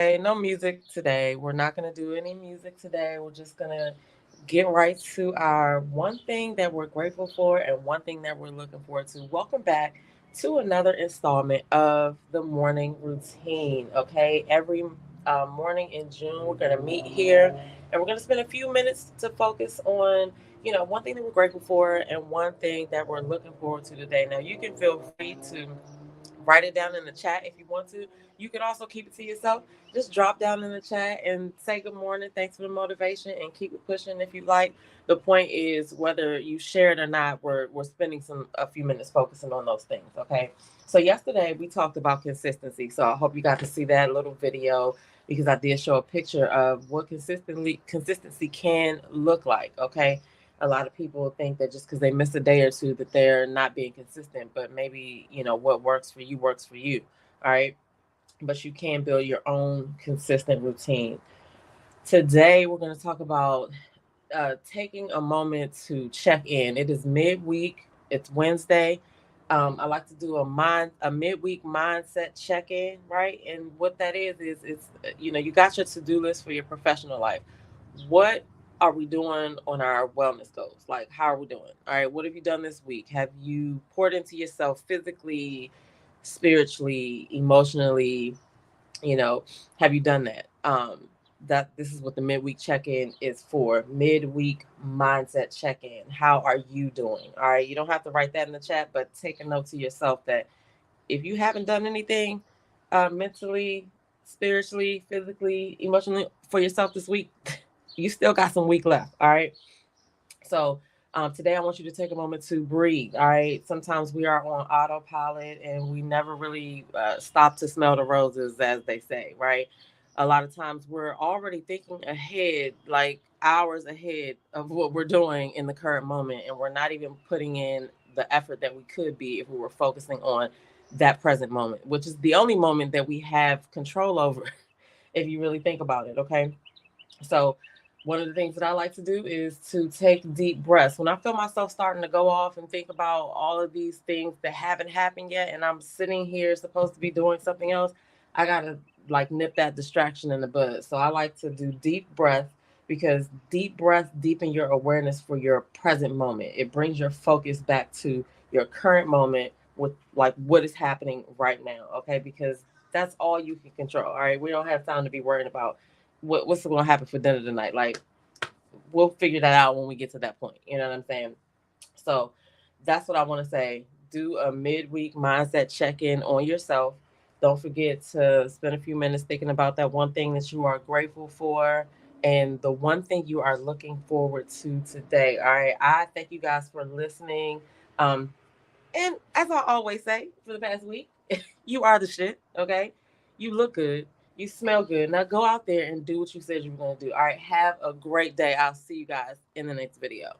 Okay, no music today. We're not going to do any music today. We're just going to get right to our one thing that we're grateful for and one thing that we're looking forward to. Welcome back to another installment of the morning routine. Okay, every morning in June, we're going to meet here and we're going to spend a few minutes to focus on, one thing that we're grateful for and one thing that we're looking forward to today. Now, you can feel free to write it down in the chat if you want to. You can also keep it to yourself. Just drop down in the chat and say good morning. Thanks for the motivation and keep it pushing if you like. The point is whether you share it or not, we're spending a few minutes focusing on those things. Okay. So yesterday we talked about consistency. So I hope you got to see that little video because I did show a picture of what consistency can look like. Okay. A lot of people think that just because they miss a day or two that they're not being consistent, but maybe what works for you. All right, but you can build your own consistent routine. Today we're going to talk about taking a moment to check in. It is midweek. It's Wednesday. I like to do a midweek mindset check in, right? And what that is it's you got your to do list for your professional life. What are we doing on our wellness goals? Like, how are we doing? All right, what have you done this week? Have you poured into yourself physically, spiritually, emotionally? you know have you done that? That this is what the midweek check-in is for. Midweek mindset check-in. How are you doing? All right, you don't have to write that in the chat, but take a note to yourself that if you haven't done anything mentally, spiritually, physically, emotionally for yourself this week, you still got some week left. All right, so today I want you to take a moment to breathe. All right. Sometimes we are on autopilot and we never really stop to smell the roses, as they say, right? A lot of times we're already thinking ahead, like hours ahead of what we're doing in the current moment. And we're not even putting in the effort that we could be if we were focusing on that present moment, which is the only moment that we have control over, if you really think about it. Okay. So, one of the things that I like to do is to take deep breaths. When I feel myself starting to go off and think about all of these things that haven't happened yet, and I'm sitting here supposed to be doing something else, I gotta like nip that distraction in the bud. So, I like to do deep breath because deep breath deepen your awareness for your present moment. It brings your focus back to your current moment with like what is happening right now. Okay, because that's all you can control. All right, we don't have time to be worried about what's going to happen for dinner tonight. Like, we'll figure that out when we get to that point. You know what I'm saying? So that's what I want to say. Do a midweek mindset check in on yourself. Don't forget to spend a few minutes thinking about that one thing that you are grateful for and the one thing you are looking forward to today. All right. I thank you guys for listening. Um, and as I always say for the past week, you are the shit, okay? You look good. You smell good. Now go out there and do what you said you were going to do. All right. Have a great day. I'll see you guys in the next video.